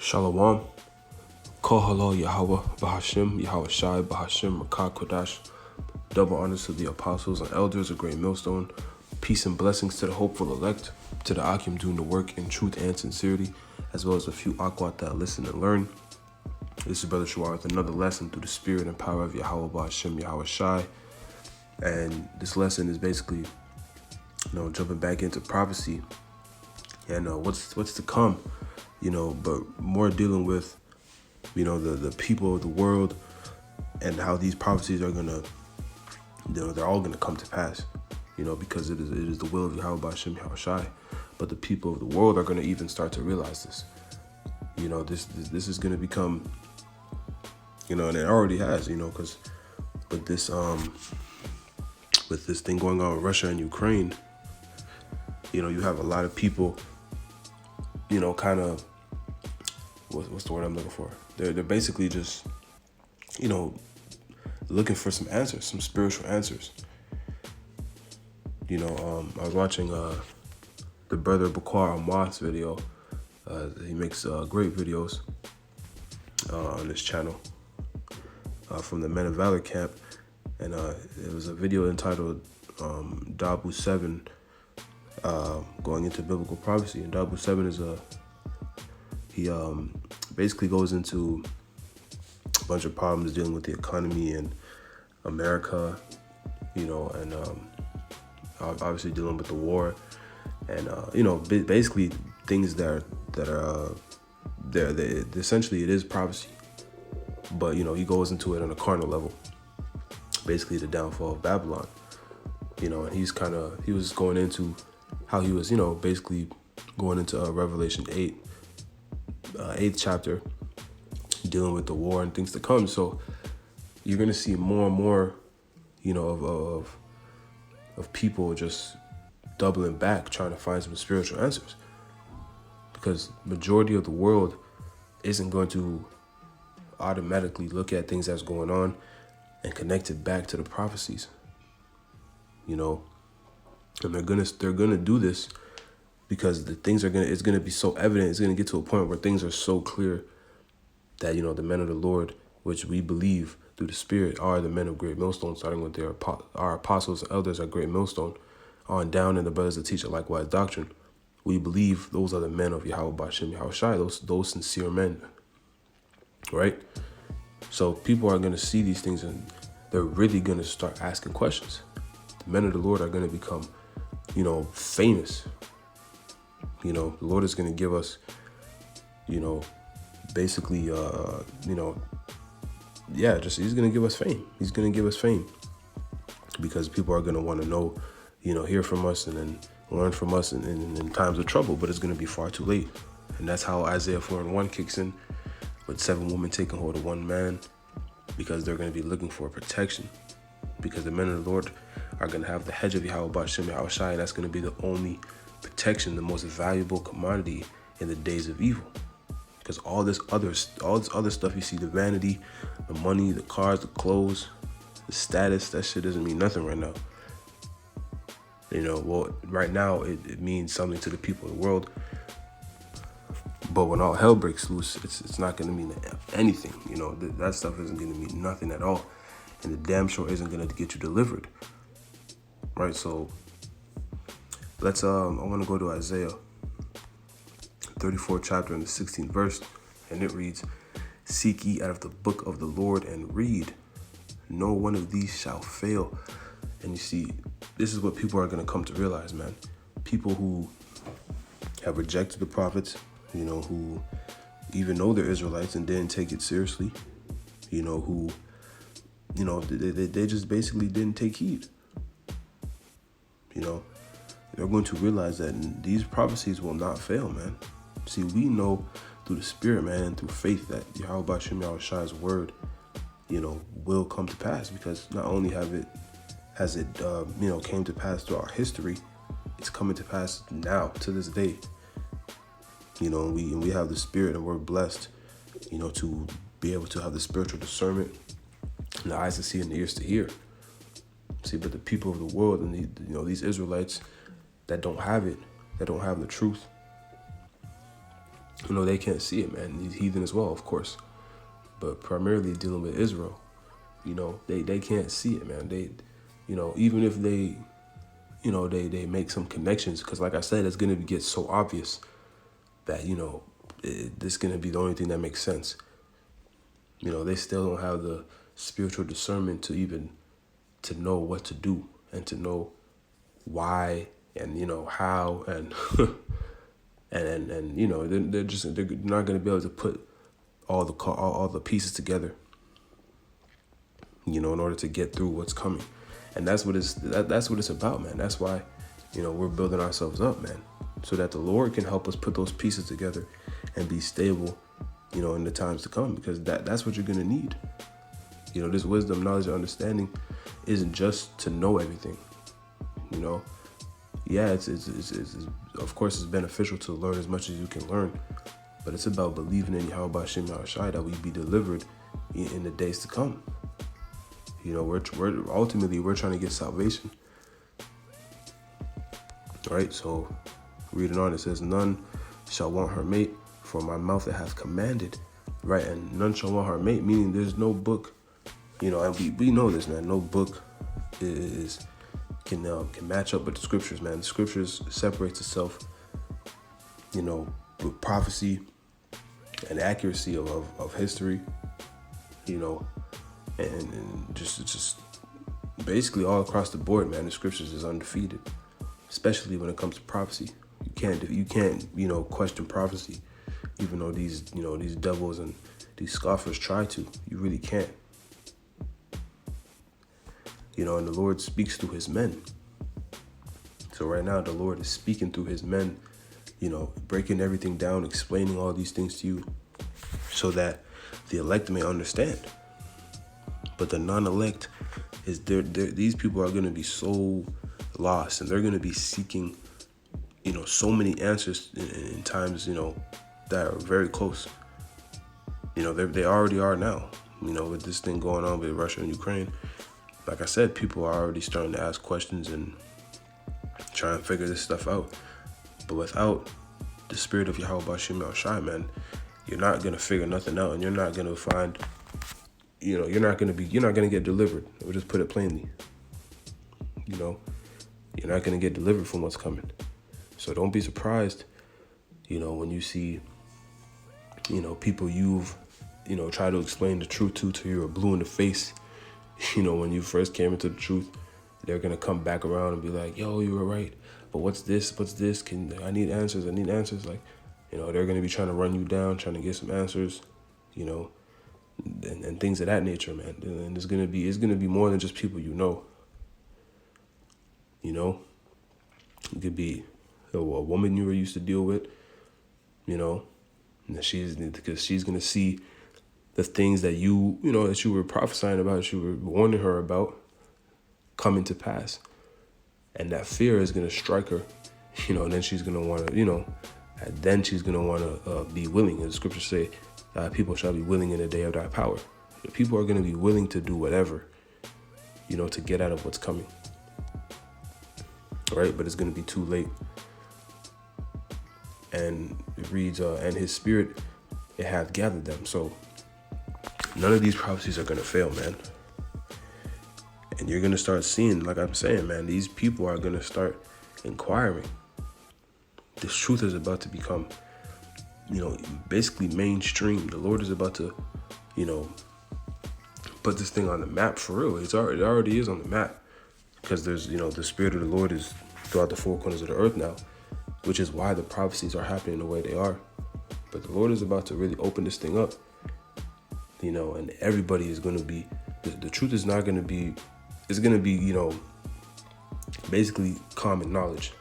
Shalom. Kol halal Yahweh, Bahashim, Yahweh Shai, Bahashim, Rakah Kodash. Double honors to the apostles and elders, a great millstone. Peace and blessings to the hopeful elect, to the Akim doing the work in truth and sincerity, as well as a few Akwat that listen and learn. This is Brother Shawar with another lesson through the spirit and power of Yahweh Bahashim, Yahweh Shai. And this lesson is basically, jumping back into prophecy and what's to come, but more dealing with, the people of the world and how these prophecies are gonna, they're all gonna come to pass, because it is the will of Yahweh Bahashim, Yahweh Shai. But the people of the world are gonna even start to realize this. This is gonna become, and it already has, because with this thing going on with Russia and Ukraine, you have a lot of people, kind of, what's the word I'm looking for? They're basically just, looking for some answers, some spiritual answers. I was watching the brother Bakwar Amwath's video. He makes great videos on this channel from the Men of Valor camp. And it was a video entitled Dabu 7, going into biblical prophecy. And Dabu 7 is he basically goes into a bunch of problems dealing with the economy in America, and obviously dealing with the war, and basically things that are there. Essentially, it is prophecy, but he goes into it on a carnal level. Basically, the downfall of Babylon, and he was going into how he was, basically going into Revelation 8th chapter, dealing with the war and things to come. So you're going to see more and more, of people just doubling back, trying to find some spiritual answers, because majority of the world isn't going to automatically look at things that's going on and connect it back to the prophecies, and they're gonna do this because the things it's gonna be so evident. It's gonna get to a point where things are so clear that the men of the Lord, which we believe through the Spirit are the men of great millstone, starting with our apostles and elders are great millstone, on down, and the brothers that teach a likewise doctrine. We believe those are the men of Yahweh Bahashim, Yahweh Shai, those sincere men, right? So people are going to see these things and they're really going to start asking questions. The men of the Lord are going to become, famous. The Lord is going to give us, basically, he's going to give us fame. He's going to give us fame because people are going to want to know, hear from us and then learn from us in times of trouble, but it's going to be far too late. And that's how Isaiah 4:1 kicks in, with 7 women taking hold of 1 man, because they're going to be looking for protection, because the men of the Lord are going to have the hedge of Yahweh Bahashim, Yahweh Shai, and that's going to be the only protection, the most valuable commodity in the days of evil. Because all this other stuff you see, the vanity, the money, the cars, the clothes, the status, that shit doesn't mean nothing right now. Right now it means something to the people of the world. But when all hell breaks loose, it's not going to mean anything. That stuff isn't going to mean nothing at all. And the damn sure isn't going to get you delivered. Right? So let's, I want to go to Isaiah 34th chapter and the 16th verse. And it reads, "Seek ye out of the book of the Lord and read. No one of these shall fail." And you see, this is what people are going to come to realize, man. People who have rejected the prophets, who even know they're Israelites and didn't take it seriously, who, they just basically didn't take heed. They're going to realize that these prophecies will not fail, man. See, we know through the Spirit, man, and through faith that Yahweh Bahashim, Yahweh Shai's word, will come to pass, because not only has it came to pass through our history, it's coming to pass now to this day. We have the Spirit, and we're blessed, to be able to have the spiritual discernment and the eyes to see and the ears to hear. See, but the people of the world and these Israelites that don't have it, that don't have the truth, they can't see it, man. These heathen as well, of course, but primarily dealing with Israel. They can't see it, man. They, even if they, they make some connections, because like I said, it's going to get so obvious that, this is going to be the only thing that makes sense. They still don't have the spiritual discernment to know what to do and to know why and, how and, and they're not going to be able to put all the pieces together, in order to get through what's coming. And that's what it's about, man. That's why, we're building ourselves up, man, so that the Lord can help us put those pieces together and be stable, in the times to come, because that's what you're going to need. This wisdom, knowledge, and understanding isn't just to know everything. Yeah, it's of course it's beneficial to learn as much as you can learn, but it's about believing in Yahweh B'Shem Yahushai that we be delivered in the days to come. We're ultimately trying to get salvation. All right, so reading on, it says, "None shall want her mate, for my mouth that hath commanded." Right, and none shall want her mate, meaning there's no book, and we know this, man. No book can match up with the scriptures, man. The scriptures separates itself, with prophecy and accuracy of history, and just basically all across the board, man. The scriptures is undefeated, especially when it comes to prophecy. You can't question prophecy, even though these devils and these scoffers try to. You really can't. And the Lord speaks through his men. So right now, the Lord is speaking through his men, breaking everything down, explaining all these things to you so that the elect may understand. But the non-elect, these people are going to be so lost, and they're going to be seeking, so many answers in times, that are very close. They already are now, with this thing going on with Russia and Ukraine. Like I said, people are already starting to ask questions and try and figure this stuff out. But without the spirit of Yahweh B'Shem Yahushai, man, you're not going to figure nothing out, and you're not going to find, you're not going to get delivered. We'll just put it plainly. You're not going to get delivered from what's coming. So don't be surprised, when you see, people you've, try to explain the truth to you, are blue in the face. When you first came into the truth, they're going to come back around and be like, yo, you were right. But what's this? I need answers. Like, they're going to be trying to run you down, trying to get some answers, and things of that nature, man. And it's going to be more than just people, It could be a woman you were used to deal with, and because she's going to see the things that that you were prophesying about, that you were warning her about, coming to pass. And that fear is going to strike her, and then she's going to want to, and then she's going to want to be willing. And the scriptures say, people shall be willing in the day of thy power. The people are going to be willing to do whatever, to get out of what's coming. All right, but it's going to be too late. And it reads, and his spirit, it hath gathered them. So none of these prophecies are going to fail, man. And you're going to start seeing, like I'm saying, man, these people are going to start inquiring. This truth is about to become, basically mainstream. The Lord is about to, put this thing on the map for real. It already is on the map, because there's, the spirit of the Lord is throughout the four corners of the earth now, which is why the prophecies are happening the way they are. But the Lord is about to really open this thing up, and everybody is going to be, the truth is not going to be, it's going to be, basically common knowledge,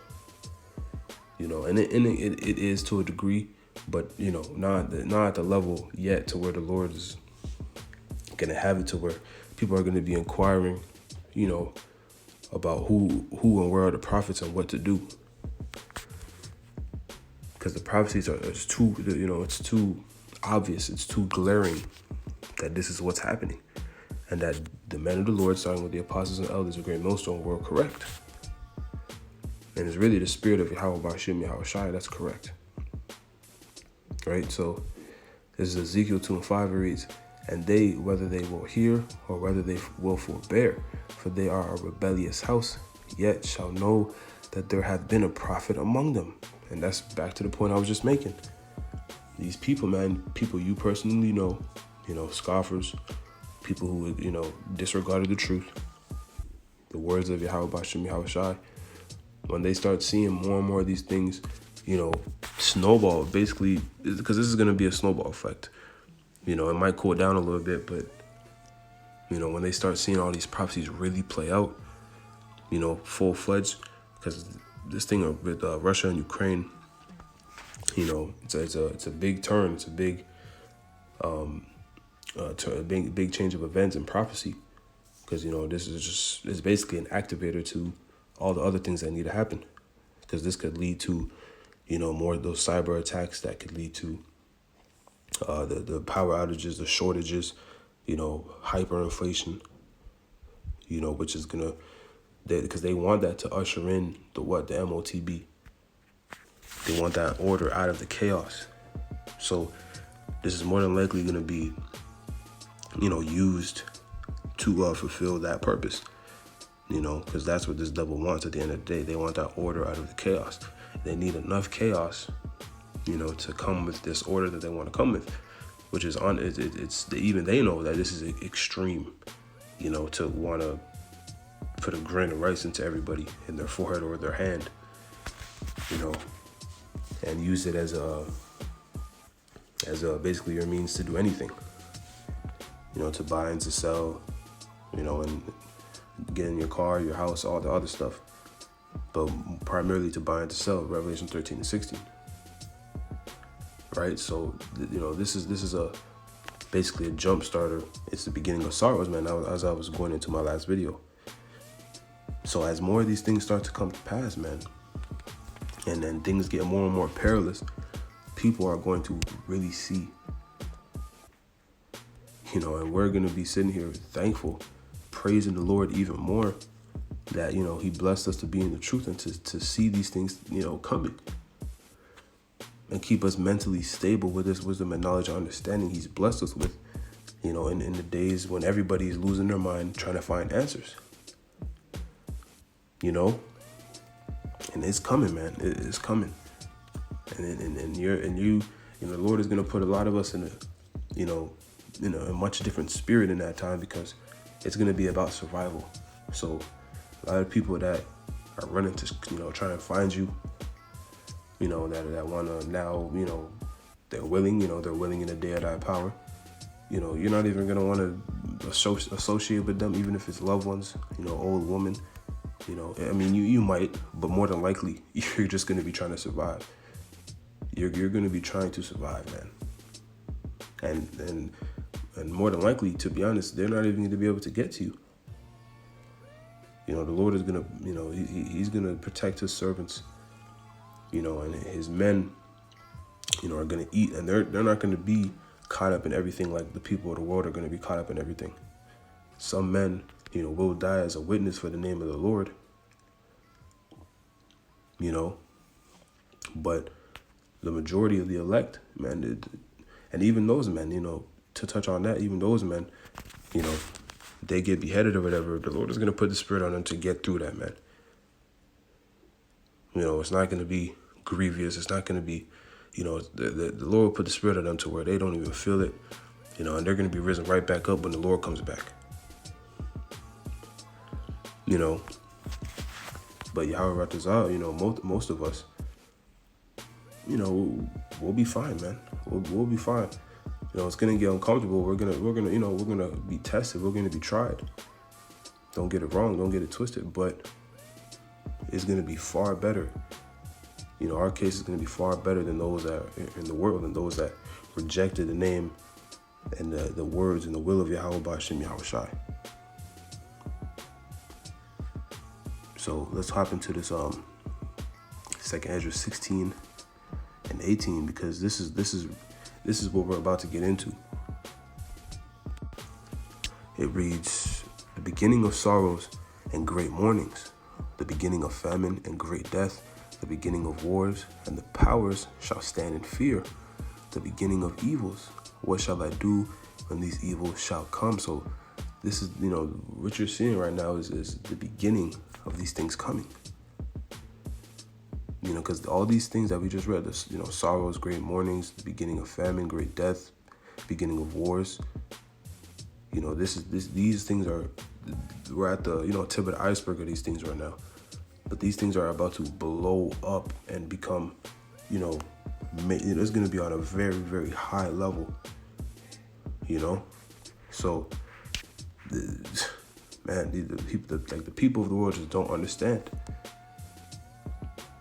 and it is to a degree, but, not at the level yet to where the Lord is going to have it to where people are going to be inquiring, about who and where are the prophets and what to do. Because the prophecies it's too obvious, it's too glaring that this is what's happening. And that the men of the Lord, starting with the apostles and elders of Great Millstone, were correct. And it's really the spirit of Yahweh B'Shem Yahushai that's correct. right? So this is Ezekiel 2:5. It reads, "And they, whether they will hear or whether they will forbear, for they are a rebellious house, yet shall know that there hath been a prophet among them." And that's back to the point I was just making. These people, man, people you personally know, scoffers, people who, disregarded the truth, the words of Yahweh Bashem Yahushai, when they start seeing more and more of these things, snowball, basically, because this is going to be a snowball effect. It might cool down a little bit, but, when they start seeing all these prophecies really play out, full-fledged, because this thing with Russia and Ukraine, it's a big turn. It's a big, big change of events and prophecy, because this is it's basically an activator to all the other things that need to happen, because this could lead to more of those cyber attacks that could lead to the power outages, the shortages, hyperinflation, which is gonna, because they want that to usher in the MOTB. They want that order out of the chaos. So this is more than likely going to be, used to fulfill that purpose, because that's what this devil wants at the end of the day. They want that order out of the chaos. They need enough chaos, to come with this order that they want to come with, which is even they know that this is extreme, to want to put a grain of rice into everybody in their forehead or their hand, and use it as basically your means to do anything, to buy and to sell, and get in your car, your house, all the other stuff, but primarily to buy and to sell, Revelation 13 and 16, right? So, this is basically a jump starter. It's the beginning of sorrows, man, as I was going into my last video. So as more of these things start to come to pass, man, and then things get more and more perilous, people are going to really see, and we're going to be sitting here thankful, praising the Lord even more that, he blessed us to be in the truth and to see these things, coming, and keep us mentally stable with this wisdom and knowledge and understanding he's blessed us with, in the days when everybody's losing their mind trying to find answers, and it's coming, man. It's coming, and you, the Lord is gonna put a lot of us in a much different spirit in that time, because it's gonna be about survival. So a lot of people that are running to try and find you, that wanna now, they're willing, they're willing in the day of thy power. You're not even gonna want to associate with them, even if it's loved ones, old woman. You might, but more than likely, you're just going to be trying to survive. You're going to be trying to survive, man. And more than likely, to be honest, they're not even going to be able to get to you. The Lord is going to, he's going to protect his servants, and his men, are going to eat, and they're not going to be caught up in everything like the people of the world are going to be caught up in everything. Some men, will die as a witness for the name of the Lord, but the majority of the elect, man, and even those men, to touch on that, even those men, they get beheaded or whatever, the Lord is going to put the spirit on them to get through that, man. It's not going to be grievous. It's not going to be, the Lord will put the spirit on them to where they don't even feel it, and they're going to be risen right back up when the Lord comes back. But Yahweh Ratazah, most of us, we'll be fine, man. We'll be fine. It's gonna get uncomfortable. We're gonna be tested. We're gonna be tried. Don't get it wrong. Don't get it twisted. But it's gonna be far better. Our case is gonna be far better than those that are in the world, and those that rejected the name and the words and the will of Yahweh Bashem Yahushai. So let's hop into this 2nd Ezra 16 and 18, because this is what we're about to get into. It reads, "The beginning of sorrows and great mournings, the beginning of famine and great death, the beginning of wars, and the powers shall stand in fear the beginning of evils. What shall I do when these evils shall come? So this is, what you're seeing right now is the beginning of these things coming. Because all these things that we just read, this, sorrows, great mournings, the beginning of famine, great death, beginning of wars. These things are, we're at the, tip of the iceberg of these things right now. But these things are about to blow up and become, it's going to be on a very, very high level, So, the people of the world just don't understand,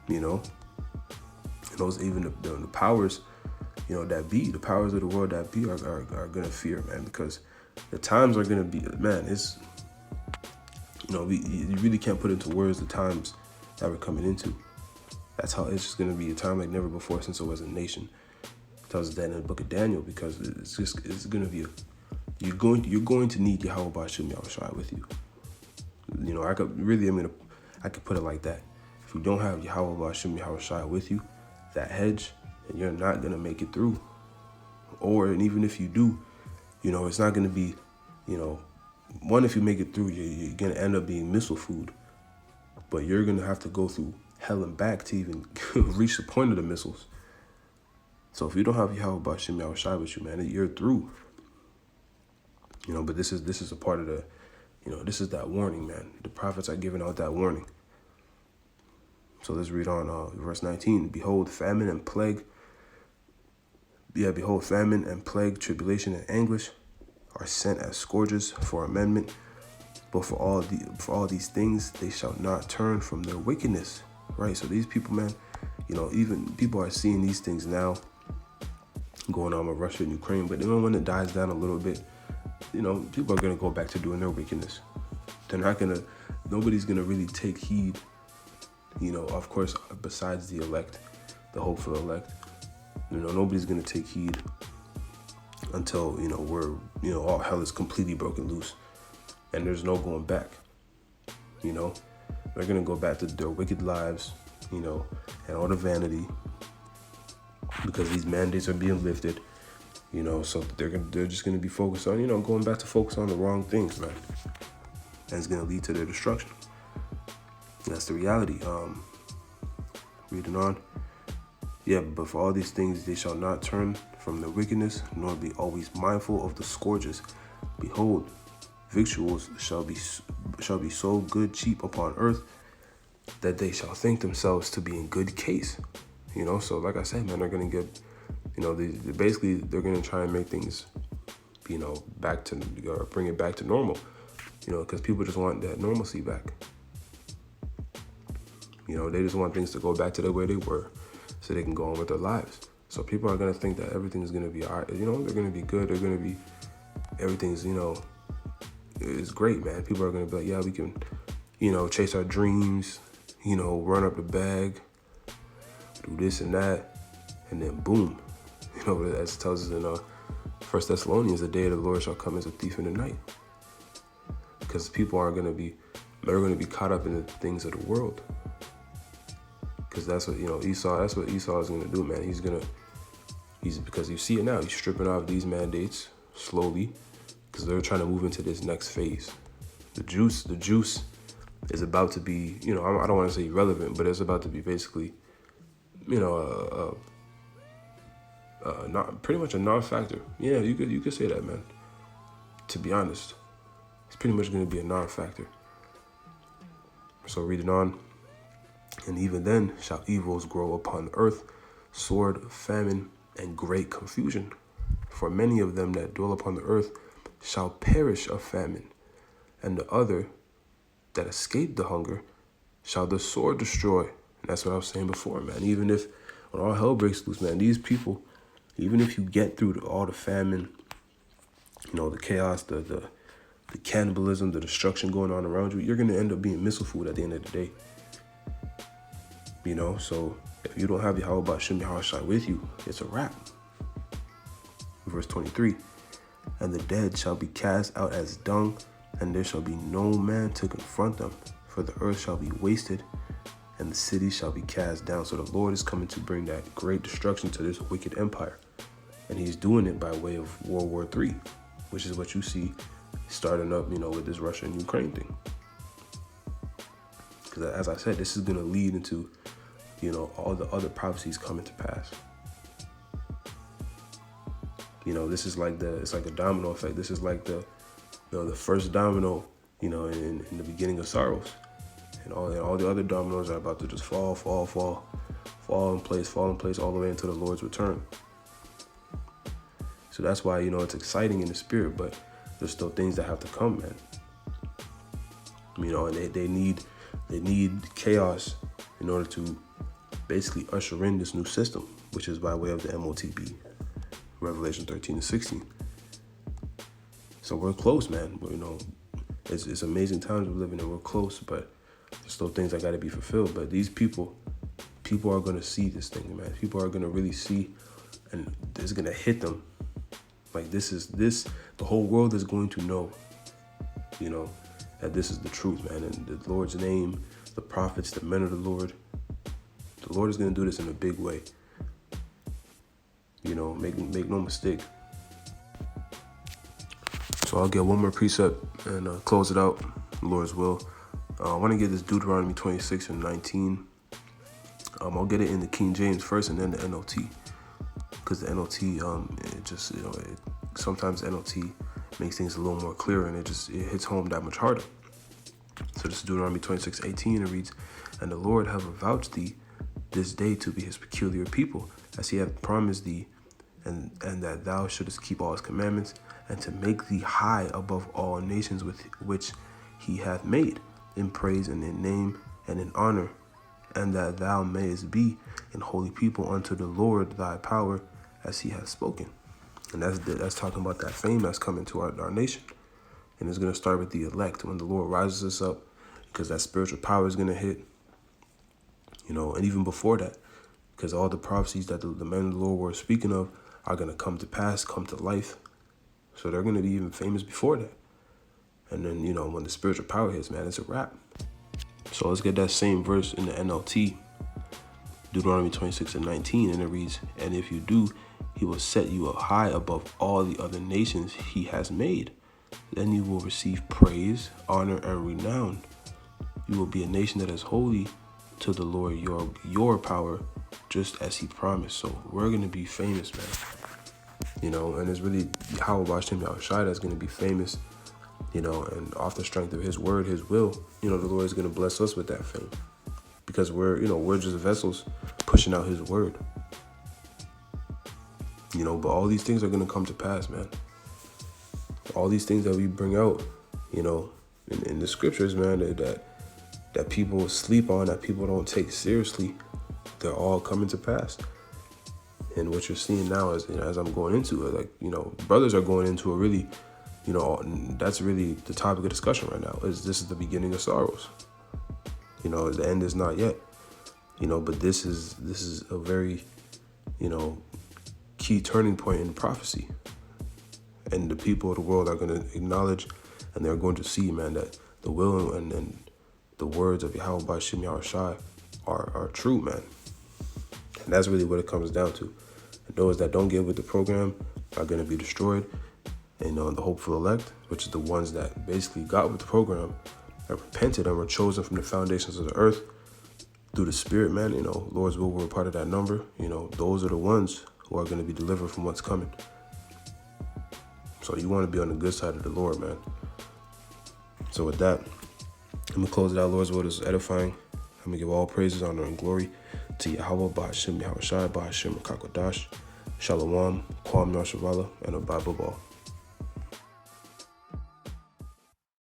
And those, even the powers, that be, the powers of the world that be are going to fear, man, because the times are going to be, man, it's, you really can't put into words the times that we're coming into. That's how it's just going to be a time like never before since it was a nation. It tells us that in the book of Daniel, because it's going to be you're going to need Yahweh Ba'ashem Yahushua with you. I could put it like that. If you don't have Yahweh Ba'ashem Yahushua with you, that hedge, and you're not going to make it through. And even if you do, it's not going to be, one, if you make it through, you're going to end up being missile food. But you're going to have to go through hell and back to even reach the point of the missiles. So if you don't have Yahweh Ba'ashem Yahushua with you, man, you're through. But this is a part of the, this is that warning, man. The prophets are giving out that warning. So let's read on verse 19. Behold, famine and plague. Behold, famine and plague, tribulation and anguish are sent as scourges for amendment. But for all these things, they shall not turn from their wickedness. Right. So these people, man, even people are seeing these things now going on with Russia and Ukraine. But even when it dies down a little bit, people are going to go back to doing their wickedness. Nobody's going to really take heed, of course, besides the elect, the hopeful elect. Nobody's going to take heed until, we're, all hell is completely broken loose and there's no going back. They're going to go back to their wicked lives, and all the vanity, because these mandates are being lifted, so they're just going to be focused on, going back to focus on the wrong things, man. And it's going to lead to their destruction. That's the reality. Reading on. But for all these things, they shall not turn from their wickedness, nor be always mindful of the scourges. Behold, victuals shall be so good cheap upon earth, that they shall think themselves to be in good case. So like I said, man, they're going to get, they're going to try and make things, back to, or bring it back to normal, because people just want that normalcy back. They just want things to go back to the way they were so they can go on with their lives. So people are going to think that everything is going to be all right. They're going to be good. They're going to be, everything's, it's great, man. People are going to be like, yeah, we can, chase our dreams, run up the bag, do this and that, and then boom, as it tells us in 1 Thessalonians, the day of the Lord shall come as a thief in the night. Because people they're going to be caught up in the things of the world. Because that's what, that's what Esau is going to do, man. Because you see it now, he's stripping off these mandates slowly, because they're trying to move into this next phase. The juice is about to be, I don't want to say irrelevant, but it's about to be basically, not pretty much a non-factor. Yeah, you could say that, man. To be honest, it's pretty much going to be a non-factor. So reading on. And even then shall evils grow upon the earth, sword, famine, and great confusion. For many of them that dwell upon the earth shall perish of famine, and the other that escape the hunger shall the sword destroy. And that's what I was saying before, man. Even if when all hell breaks loose, man, these people, even if you get through all the famine, the chaos, the cannibalism, the destruction going on around you, you're going to end up being missile food at the end of the day. So if you don't have Yahweh Ba'ashem Yahushua with you, it's a wrap. Verse 23, and the dead shall be cast out as dung, and there shall be no man to confront them, for the earth shall be wasted, and the city shall be cast down. So the Lord is coming to bring that great destruction to this wicked empire. And he's doing it by way of World War III, which is what you see starting up, with this Russia and Ukraine thing. Because as I said, this is going to lead into, all the other prophecies coming to pass. This is like it's like a domino effect. This is like the first domino, in the beginning of sorrows. And all the other dominoes are about to just fall in place all the way into the Lord's return. So that's why, it's exciting in the spirit, but there's still things that have to come, man. And they need chaos in order to basically usher in this new system, which is by way of the MOTB, Revelation 13-16. So we're close, man. It's amazing times we're living in. We're close, but there's still things that got to be fulfilled. But these people are going to see this thing, man. People are going to really see, and it's going to hit them. Like the whole world is going to know, that this is the truth, man. And the Lord's name, the prophets, the men of the Lord is going to do this in a big way. Make no mistake. So I'll get one more precept and close it out, the Lord's will. I want to get this Deuteronomy 26:19. I'll get it in the King James first and then the NLT. Because the NLT, sometimes the NLT makes things a little more clear, and it hits home that much harder. So this is Deuteronomy 26:18. It reads, "And the Lord have avouched thee this day to be his peculiar people, as he hath promised thee, and that thou shouldest keep all his commandments, and to make thee high above all nations with which he hath made, in praise and in name and in honor, and that thou mayest be an holy people unto the Lord thy power, as he hath spoken." And that's talking about that fame that's coming to our nation. And it's going to start with the elect, when the Lord rises us up, because that spiritual power is going to hit, and even before that, because all the prophecies that the men of the Lord were speaking of are going to come to pass, come to life. So they're going to be even famous before that. And then, when the spiritual power hits, man, it's a wrap. So let's get that same verse in the NLT, Deuteronomy 26:19, and it reads, "And if you do, he will set you up high above all the other nations he has made. Then you will receive praise, honor, and renown. You will be a nation that is holy to the Lord your power, just as he promised." So we're going to be famous, man. And it's really how Hashem Yahushua that's going to be famous, and off the strength of his word, his will, the Lord is going to bless us with that fame. Because we're just vessels pushing out his word. But all these things are going to come to pass, man. All these things that we bring out, in the scriptures, man, that people sleep on, that people don't take seriously, they're all coming to pass. And what you're seeing now is, as I'm going into it, like, brothers are going into a really, that's really the topic of discussion right now, is this is the beginning of sorrows. The end is not yet, but this is a very, key turning point in prophecy. And the people of the world are going to acknowledge, and they're going to see, man, that the will and the words of Yahweh Bashim Yahushai are true, man. And that's really what it comes down to. And those that don't get with the program are going to be destroyed. And the hopeful elect, which is the ones that basically got with the program, that repented and were chosen from the foundations of the earth through the Spirit, man, Lord's will, we're a part of that number. Those are the ones who are going to be delivered from what's coming. So you want to be on the good side of the Lord, man. So with that, I'm going to close it out. Lord's word is edifying. I'm going to give all praises, honor, and glory to Yahweh, Ba'ashem, Yahushai, Ba'ashem, Kakodash, Shalom, Kwam, Yasharala, and a Bible ball.